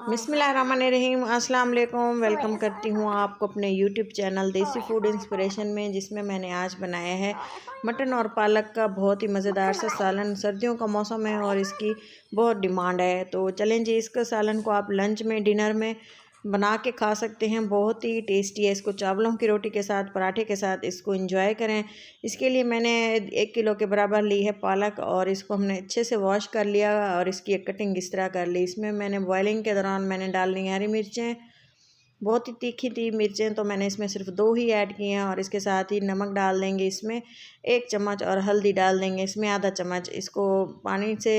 बिस्मिल्लाहिर्रहमानिर्रहीम। अस्सलाम वालेकुम। वेलकम करती हूँ आपको अपने यूट्यूब चैनल देसी फूड इंस्पिरेशन में, जिसमें मैंने आज बनाया है मटन और पालक का बहुत ही मज़ेदार सा सालन। सर्दियों का मौसम है और इसकी बहुत डिमांड है, तो चलें जी, इसका सालन को आप लंच में, डिनर में बना के खा सकते हैं। बहुत ही टेस्टी है। इसको चावलों की रोटी के साथ, पराठे के साथ इसको एंजॉय करें। इसके लिए मैंने 1 किलो के बराबर ली है पालक और इसको हमने अच्छे से वॉश कर लिया और इसकी एक कटिंग इस तरह कर ली। इसमें मैंने बॉयलिंग के दौरान मैंने डालनी है हरी मिर्चें, बहुत ही तीखी थी मिर्चें, तो मैंने इसमें सिर्फ 2 ही ऐड किए हैं। और इसके साथ ही नमक डाल देंगे इसमें 1 चम्मच और हल्दी डाल देंगे इसमें आधा चम्मच। इसको पानी से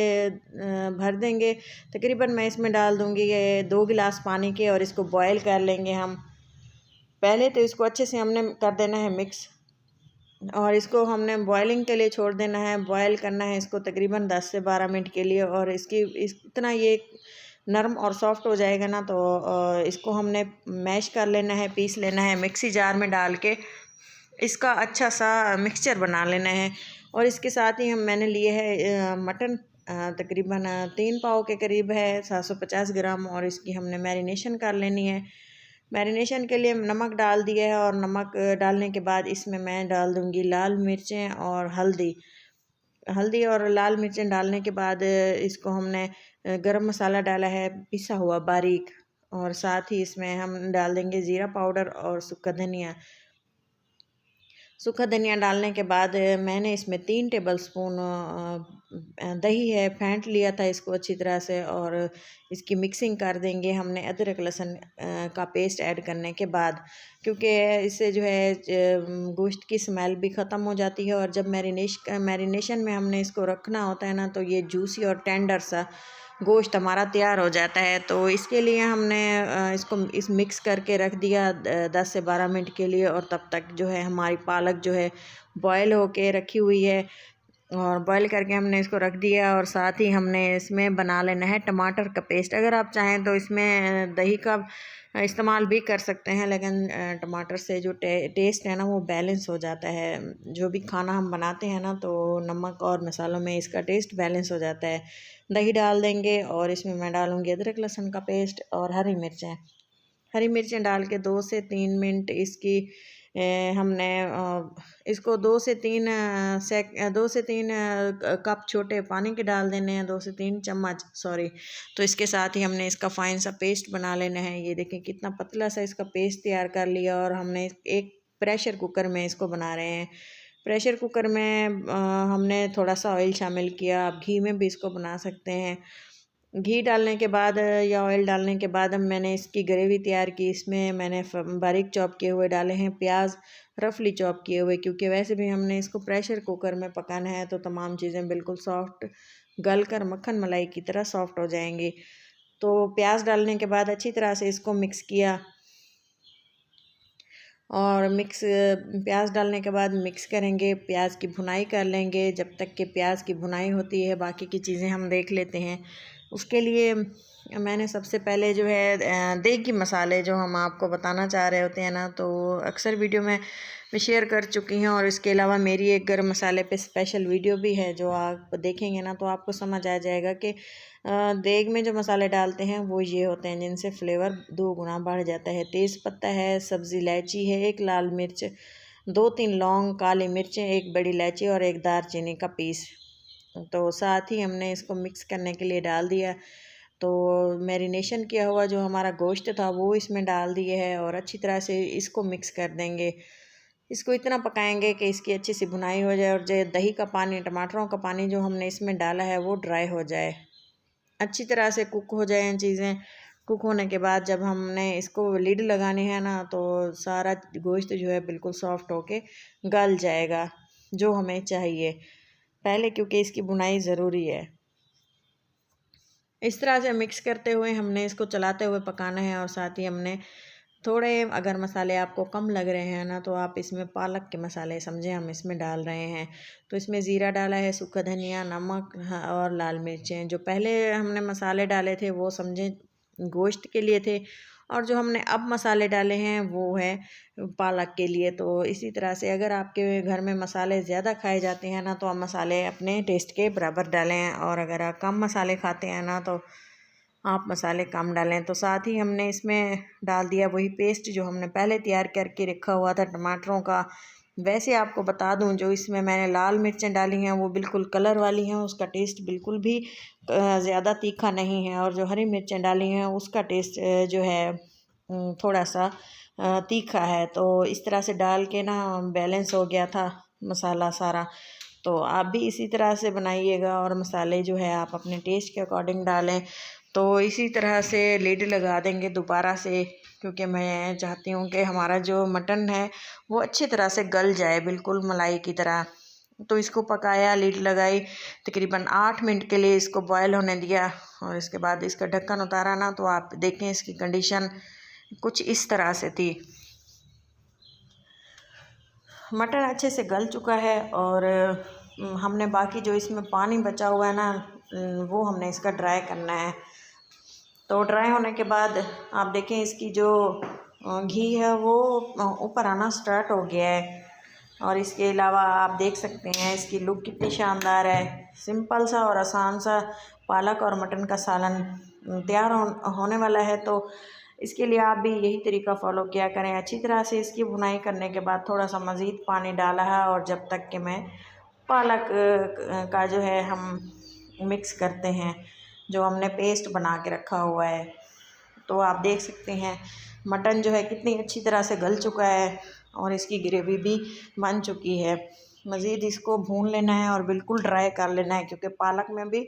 भर देंगे। तकरीबन मैं इसमें डाल दूँगी ये 2 गिलास पानी के और इसको बॉयल कर लेंगे हम। पहले तो इसको अच्छे से हमने कर देना है मिक्स और इसको हमने बॉयलिंग के लिए छोड़ देना है। बॉयल करना है इसको तकरीबन 10 से 12 मिनट के लिए और इतना ये नरम और सॉफ्ट हो जाएगा ना, तो इसको हमने मैश कर लेना है, पीस लेना है मिक्सी जार में डाल के। इसका अच्छा सा मिक्सचर बना लेना है। और इसके साथ ही मैंने लिए है मटन, तकरीबन 3 पाव के करीब है, 750 ग्राम, और इसकी हमने मैरिनेशन कर लेनी है। मैरिनेशन के लिए नमक डाल दिया है और नमक डालने के बाद इसमें मैं डाल दूँगी लाल मिर्चें और हल्दी और लाल मिर्चें डालने के बाद इसको हमने गरम मसाला डाला है पिसा हुआ बारीक, और साथ ही इसमें हम डाल देंगे ज़ीरा पाउडर और सूखा धनिया डालने के बाद मैंने इसमें 3 टेबलस्पून दही है फेंट लिया था इसको अच्छी तरह से, और इसकी मिक्सिंग कर देंगे हमने अदरक लहसुन का पेस्ट ऐड करने के बाद, क्योंकि इससे जो है गोश्त की स्मेल भी ख़त्म हो जाती है। और जब मैरिनेशन में हमने इसको रखना होता है ना, तो ये जूसी और टेंडर सा गोश्त हमारा तैयार हो जाता है। तो इसके लिए हमने इसको मिक्स करके रख दिया 10 से 12 मिनट के लिए, और तब तक जो है हमारी पालक जो है बॉयल होके रखी हुई है और बॉयल करके हमने इसको रख दिया। और साथ ही हमने इसमें बना लेना है टमाटर का पेस्ट। अगर आप चाहें तो इसमें दही का इस्तेमाल भी कर सकते हैं, लेकिन टमाटर से जो टेस्ट है ना वो बैलेंस हो जाता है। जो भी खाना हम बनाते हैं ना, तो नमक और मसालों में इसका टेस्ट बैलेंस हो जाता है। दही डाल देंगे और इसमें मैं डालूँगी अदरक लहसुन का पेस्ट और हरी मिर्चें डाल के 2 से 3 मिनट इसकी हमने इसको 2 से 3 कप छोटे पानी के डाल देने हैं, 2 से 3 चम्मच सॉरी। तो इसके साथ ही हमने इसका फाइन सा पेस्ट बना लेना है। ये देखें कितना पतला सा इसका पेस्ट तैयार कर लिया। और हमने एक प्रेशर कुकर में इसको बना रहे हैं। प्रेशर कुकर में हमने थोड़ा सा ऑयल शामिल किया। आप घी में भी इसको बना सकते हैं। घी डालने के बाद या ऑयल डालने के बाद मैंने इसकी ग्रेवी तैयार की। इसमें मैंने बारीक चॉप किए हुए डाले हैं प्याज, रफली चॉप किए हुए, क्योंकि वैसे भी हमने इसको प्रेशर कुकर में पकाना है, तो तमाम चीज़ें बिल्कुल सॉफ्ट गल कर मक्खन मलाई की तरह सॉफ्ट हो जाएंगी। तो प्याज डालने के बाद अच्छी तरह से इसको मिक्स किया और प्याज डालने के बाद मिक्स करेंगे। प्याज की भुनाई कर लेंगे जब तक कि प्याज की भुनाई होती है। बाकी की चीज़ें हम देख लेते हैं। उसके लिए मैंने सबसे पहले जो है देगी मसाले जो हम आपको बताना चाह रहे होते हैं ना, तो अक्सर वीडियो में मैं शेयर कर चुकी हूँ। और इसके अलावा मेरी एक गरम मसाले पे स्पेशल वीडियो भी है, जो आप देखेंगे ना तो आपको समझ आ जाएगा कि देग में जो मसाले डालते हैं वो ये होते हैं, जिनसे फ्लेवर 2 गुना बढ़ जाता है। तेज़ पत्ता है, सब्ज़ी इलायची है, 1 लाल मिर्च, 2-3 लौंग, काली मिर्चें, 1 बड़ी इलायची और 1 दालचीनी का पीस। तो साथ ही हमने इसको मिक्स करने के लिए डाल दिया। तो मैरिनेशन किया हुआ जो हमारा गोश्त था वो इसमें डाल दिए है और अच्छी तरह से इसको मिक्स कर देंगे। इसको इतना पकाएंगे कि इसकी अच्छी सी भुनाई हो जाए और जो दही का पानी, टमाटरों का पानी जो हमने इसमें डाला है वो ड्राई हो जाए, अच्छी तरह से कुक हो जाएं चीज़ें। कुक होने के बाद जब हमने इसको लिड लगानी है ना, तो सारा गोश्त जो है बिल्कुल सॉफ्ट होके गल जाएगा, जो हमें चाहिए पहले, क्योंकि इसकी बुनाई ज़रूरी है। इस तरह से मिक्स करते हुए हमने इसको चलाते हुए पकाना है। और साथ ही हमने थोड़े, अगर मसाले आपको कम लग रहे हैं ना, तो आप इसमें पालक के मसाले समझे हम इसमें डाल रहे हैं। तो इसमें ज़ीरा डाला है, सूखा धनिया, नमक और लाल मिर्चें। जो पहले हमने मसाले डाले थे वो समझे गोश्त के लिए थे, और जो हमने अब मसाले डाले हैं वो है पालक के लिए। तो इसी तरह से अगर आपके घर में मसाले ज़्यादा खाए जाते हैं ना, तो आप मसाले अपने टेस्ट के बराबर डालें, और अगर आप कम मसाले खाते हैं ना, तो आप मसाले कम डालें। तो साथ ही हमने इसमें डाल दिया वही पेस्ट जो हमने पहले तैयार करके रखा हुआ था टमाटरों का। वैसे आपको बता दूं, जो इसमें मैंने लाल मिर्चें डाली हैं वो बिल्कुल कलर वाली हैं, उसका टेस्ट बिल्कुल भी ज़्यादा तीखा नहीं है। और जो हरी मिर्चें डाली हैं उसका टेस्ट जो है थोड़ा सा तीखा है। तो इस तरह से डाल के ना बैलेंस हो गया था मसाला सारा। तो आप भी इसी तरह से बनाइएगा और मसाले जो है आप अपने टेस्ट के अकॉर्डिंग डालें। तो इसी तरह से लिड लगा देंगे दोबारा से, क्योंकि मैं चाहती हूँ कि हमारा जो मटन है वो अच्छी तरह से गल जाए, बिल्कुल मलाई की तरह। तो इसको पकाया, लिड लगाई, तकरीबन 8 मिनट के लिए इसको बॉयल होने दिया। और इसके बाद इसका ढक्कन उतारा ना, तो आप देखें इसकी कंडीशन कुछ इस तरह से थी। मटन अच्छे से गल चुका है और हमने बाकी जो इसमें पानी बचा हुआ है ना, वो हमने इसका ड्राई करना है। तो ड्राई होने के बाद आप देखें इसकी जो घी है वो ऊपर आना स्टार्ट हो गया है। और इसके अलावा आप देख सकते हैं इसकी लुक कितनी शानदार है। सिंपल सा और आसान सा पालक और मटन का सालन तैयार होने वाला है। तो इसके लिए आप भी यही तरीका फॉलो किया करें। अच्छी तरह से इसकी भुनाई करने के बाद थोड़ा सा मज़ीद पानी डाला है, और जब तक कि मैं पालक का जो है हम मिक्स करते हैं, जो हमने पेस्ट बना के रखा हुआ है। तो आप देख सकते हैं मटन जो है कितनी अच्छी तरह से गल चुका है और इसकी ग्रेवी भी बन चुकी है। मज़ीद इसको भून लेना है और बिल्कुल ड्राई कर लेना है, क्योंकि पालक में भी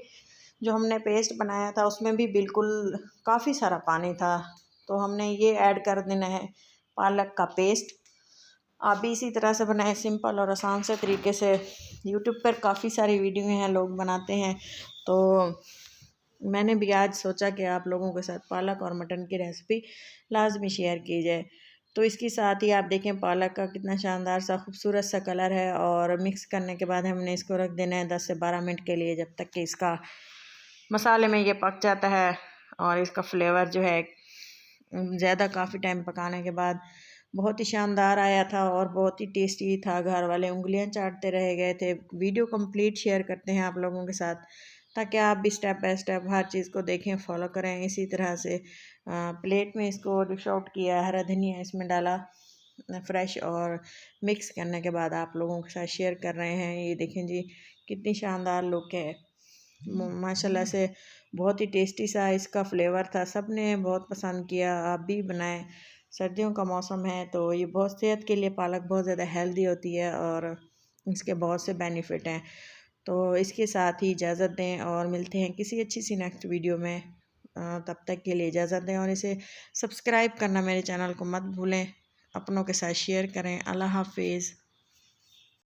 जो हमने पेस्ट बनाया था उसमें भी बिल्कुल काफ़ी सारा पानी था। तो हमने ये ऐड कर देना है पालक का पेस्ट। आप भी इसी तरह से बनाएं, सिंपल और आसान से तरीके से। यूट्यूब पर काफ़ी सारी वीडियो हैं, लोग बनाते हैं। तो मैंने भी आज सोचा कि आप लोगों के साथ पालक और मटन की रेसिपी लाजमी शेयर की जाए। तो इसके साथ ही आप देखें पालक का कितना शानदार सा खूबसूरत सा कलर है। और मिक्स करने के बाद हमने इसको रख देना है 10 से 12 मिनट के लिए, जब तक कि इसका मसाले में ये पक जाता है और इसका फ्लेवर जो है ज़्यादा काफ़ी टाइम पकाने के बाद बहुत ही शानदार आया था और बहुत ही टेस्टी था। घर वाले उंगलियां चाटते रह गए थे। वीडियो कंप्लीट शेयर करते हैं आप लोगों के साथ, ताकि आप भी स्टेप बाय स्टेप हर चीज़ को देखें, फॉलो करें। इसी तरह से प्लेट में इसको डिश आउट किया, हरा धनिया इसमें डाला फ्रेश, और मिक्स करने के बाद आप लोगों के साथ शेयर कर रहे हैं। ये देखें जी कितनी शानदार लुक है माशाल्लाह से। बहुत ही टेस्टी सा इसका फ्लेवर था, सब ने बहुत पसंद किया। आप भी बनाएं, सर्दियों का मौसम है तो ये बहुत सेहत के लिए पालक बहुत ज़्यादा हेल्दी होती है और इसके बहुत से बेनिफिट हैं। तो इसके साथ ही इजाज़त दें और मिलते हैं किसी अच्छी सी नेक्स्ट वीडियो में। तब तक के लिए इजाज़त दें और इसे सब्सक्राइब करना मेरे चैनल को मत भूलें। अपनों के साथ शेयर करें। अल्लाह हाफिज़।